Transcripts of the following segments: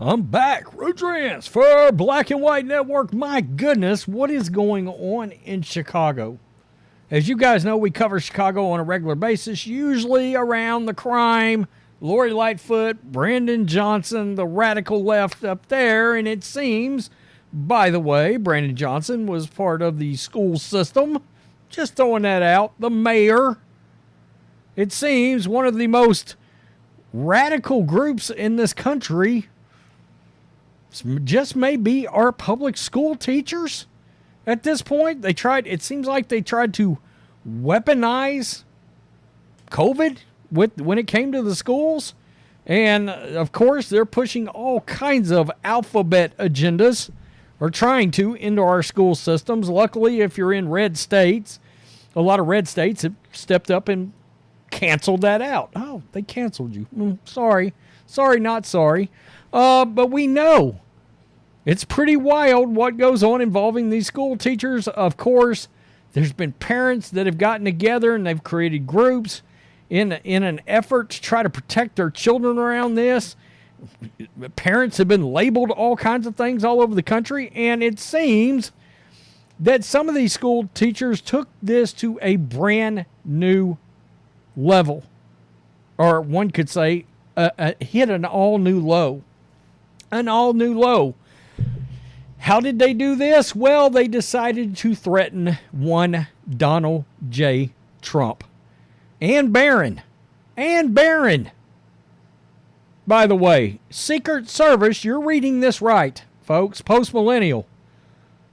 I'm back. Rodrance for Black and White Network. My goodness, what is going on in Chicago? As you guys know, we cover Chicago on a regular basis, usually around the crime. Lori Lightfoot, Brandon Johnson, the radical left up there. And it seems, by the way, Brandon Johnson was part of the school system. Just throwing that out. The mayor. It seems one of the most radical groups in this country just may be our public school teachers at this point. It seems like they tried to weaponize COVID when it came to the schools. And of course, they're pushing all kinds of alphabet agendas, or trying to, into our school systems. Luckily, if you're in red states, a lot of red states have stepped up and canceled that out. Oh, they canceled you. Sorry, not sorry. But we know it's pretty wild what goes on involving these school teachers. Of course, there's been parents that have gotten together and they've created groups in an effort to try to protect their children around this. Parents have been labeled all kinds of things all over the country, and it seems that some of these school teachers took this to a brand new level, or one could say hit an all-new low. An all-new low. How did they do this? Well, they decided to threaten one Donald J. Trump. And Barron. By the way, Secret Service, you're reading this right, folks, post-millennial.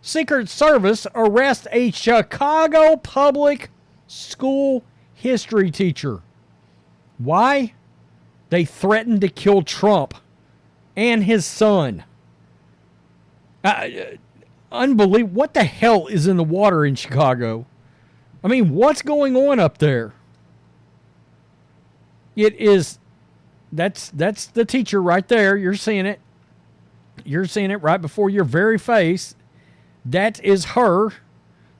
Secret Service arrests a Chicago public school history teacher. Why? They threatened to kill Trump and his son. Unbelievable. What the hell is in the water in Chicago? I mean, what's going on up there? That's the teacher right there. You're seeing it. You're seeing it right before your very face. That is her.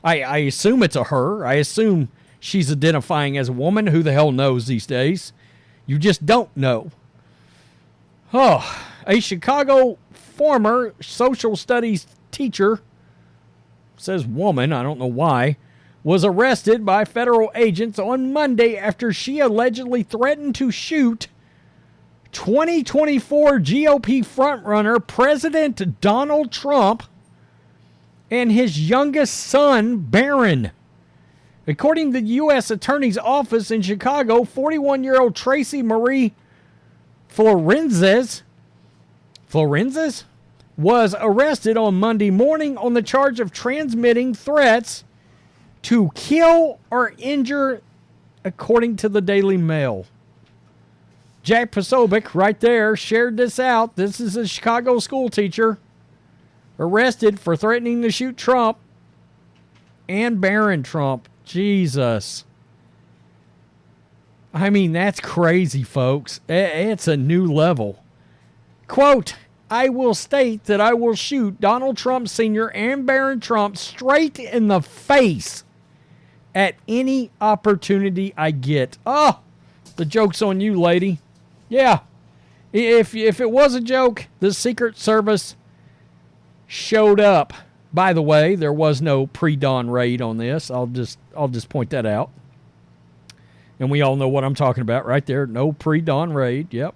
I assume it's a her. I assume she's identifying as a woman. Who the hell knows these days? You just don't know. Oh, a Chicago former social studies teacher, says woman, I don't know why, was arrested by federal agents on Monday after she allegedly threatened to shoot 2024 GOP frontrunner President Donald Trump and his youngest son, Barron. According to the U.S. Attorney's Office in Chicago, 41-year-old Tracy Marie Florenzes was arrested on Monday morning on the charge of transmitting threats to kill or injure, according to the Daily Mail. Jack Posobiec, right there, shared this out. This is a Chicago school teacher arrested for threatening to shoot Trump and Barron Trump. Jesus. I mean, that's crazy, folks. It's a new level. Quote, I will state that I will shoot Donald Trump Sr. and Barron Trump straight in the face at any opportunity I get. Oh, the joke's on you, lady. Yeah. If it was a joke, the Secret Service showed up. By the way, there was no pre-dawn raid on this. I'll just point that out. And we all know what I'm talking about right there. No pre-dawn raid. Yep.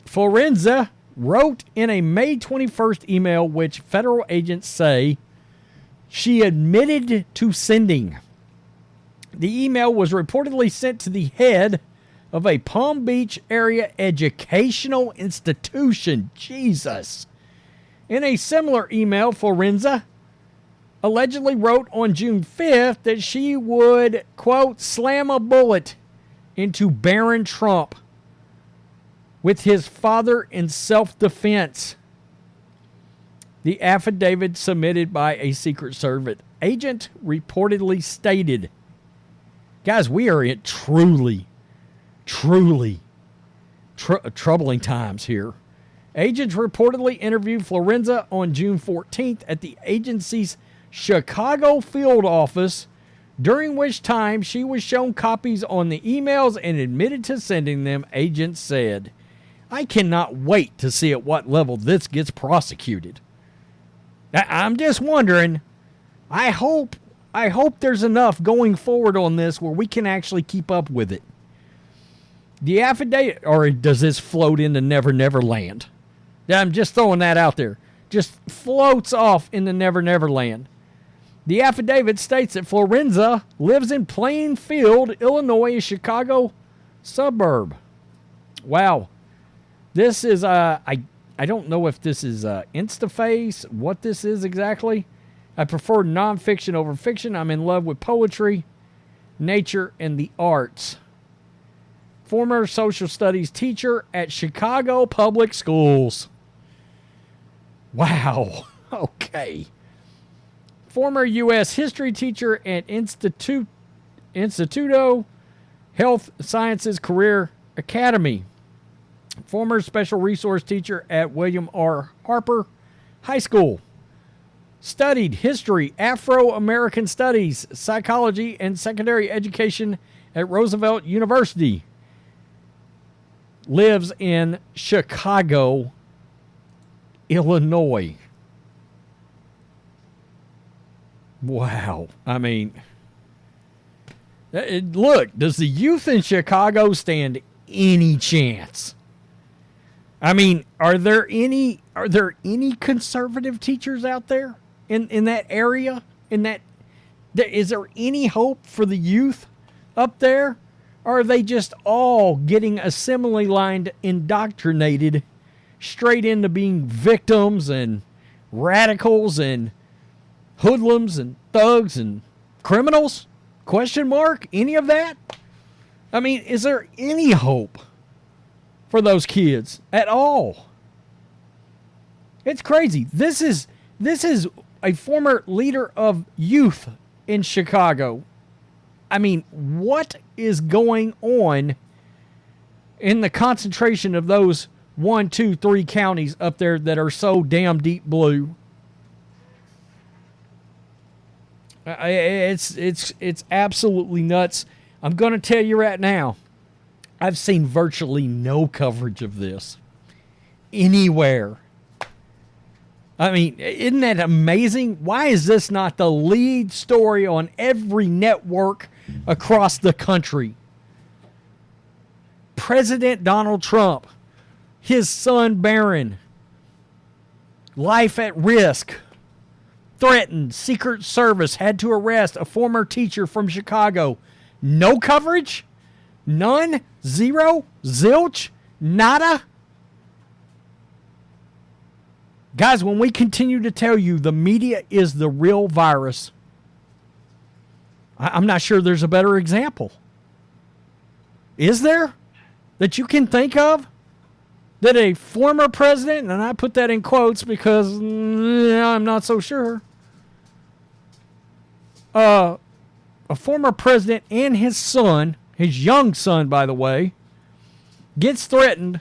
Forenza wrote in a May 21st email, which federal agents say she admitted to sending. The email was reportedly sent to the head of a Palm Beach area educational institution. Jesus. In a similar email, Forenza allegedly wrote on June 5th that she would, quote, slam a bullet into Barron Trump with his father in self-defense. The affidavit submitted by a Secret Service agent reportedly stated, guys, we are in truly troubling times here. Agents reportedly interviewed Florenza on June 14th at the agency's Chicago field office, during which time she was shown copies on the emails and admitted to sending them, agents said. I cannot wait to see at what level this gets prosecuted. I'm just wondering, I hope there's enough going forward on this where we can actually keep up with it. The affidavit, or does this float into Never Never Land? I'm just throwing that out there. Just floats off into Never Never Land. The affidavit states that Florenza lives in Plainfield, Illinois, a Chicago suburb. Wow. This is, I don't know if this is Instaface, what this is exactly. I prefer nonfiction over fiction. I'm in love with poetry, nature, and the arts. Former social studies teacher at Chicago Public Schools. Wow. Okay. Former U.S. history teacher at Instituto Health Sciences Career Academy. Former special resource teacher at William R. Harper High School. Studied history, Afro-American studies, psychology, and secondary education at Roosevelt University. Lives in Chicago, Illinois. Wow. I mean, look, does the youth in Chicago stand any chance? I mean, are there any conservative teachers out there in that area? Is there any hope for the youth up there? Or are they just all getting assembly lined, indoctrinated straight into being victims and radicals and hoodlums and thugs and criminals? Question mark? Any of that? I mean, is there any hope for those kids at all? It's crazy. This is a former leader of youth in Chicago. I mean, what is going on in the concentration of those 1, 2, 3 counties up there that are so damn deep blue? It's absolutely nuts. I'm going to tell you right now, I've seen virtually no coverage of this anywhere. I mean, isn't that amazing? Why is this not the lead story on every network across the country? President Donald Trump, his son Barron, life at risk, threatened, Secret Service had to arrest a former teacher from Chicago. No coverage? None? Zero? Zilch? Nada? Guys, when we continue to tell you the media is the real virus, I'm not sure there's a better example. Is there? That you can think of? That a former president, and I put that in quotes because I'm not so sure, a former president and his son, his young son, by the way, gets threatened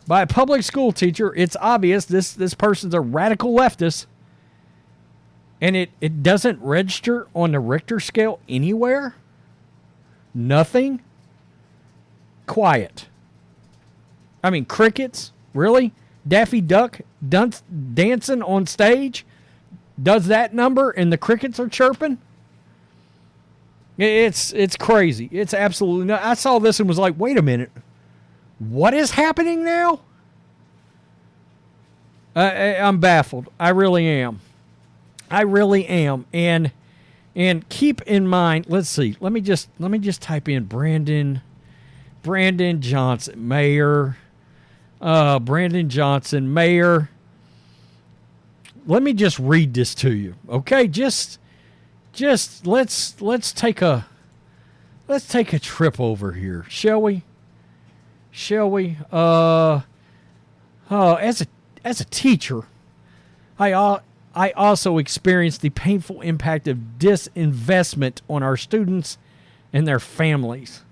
by a public school teacher. It's obvious this person's a radical leftist, and it doesn't register on the Richter scale anywhere. Nothing. Quiet. I mean, crickets? Really? Daffy Duck dancing on stage does that number and the crickets are chirping? It's crazy. It's absolutely not. I saw this and was like, wait a minute. What is happening now? I'm baffled. I really am. I really am. And keep in mind, let's see. Let me just type in Brandon Johnson, mayor. Brandon Johnson, mayor. Let me just read this to you. Okay? Just let's take a trip over here, shall we? As a teacher, I also experienced the painful impact of disinvestment on our students and their families.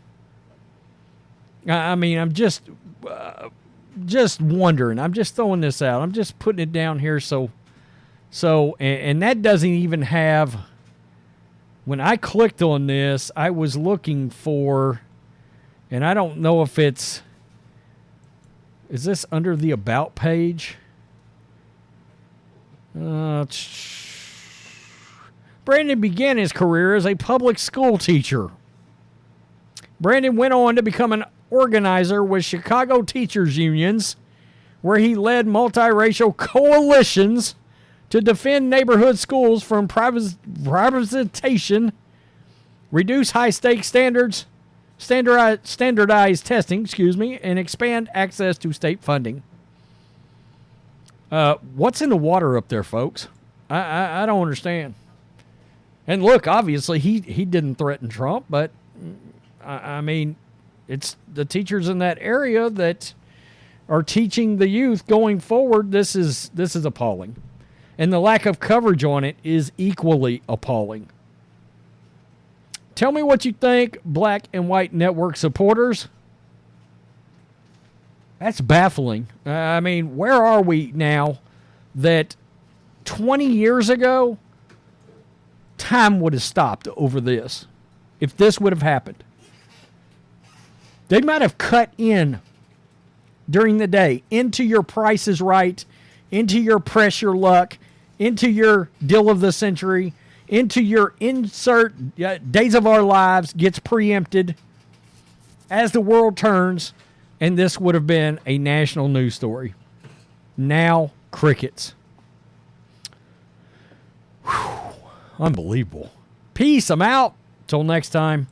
I mean, I'm just wondering. I'm just throwing this out. I'm just putting it down here. So, and that doesn't even have. When I clicked on this, I was looking for, and I don't know if it's. Is this under the About page? Brandon began his career as a public school teacher. Brandon went on to become an organizer with Chicago teachers unions, where he led multiracial coalitions to defend neighborhood schools from privatization, reduce high-stakes standardized testing, and expand access to state funding. What's in the water up there, folks? I don't understand. And look, obviously he didn't threaten Trump, but I mean, it's the teachers in that area that are teaching the youth going forward. This is appalling. And the lack of coverage on it is equally appalling. Tell me what you think, black and white network supporters. That's baffling. I mean, where are we now that 20 years ago, time would have stopped over this if this would have happened? They might have cut in during the day into your Price is Right, into your Press Your Luck, into your Deal of the Century, into your insert Days of Our Lives gets preempted as the world turns, and this would have been a national news story. Now, crickets. Whew. Unbelievable. Peace. I'm out. Till next time.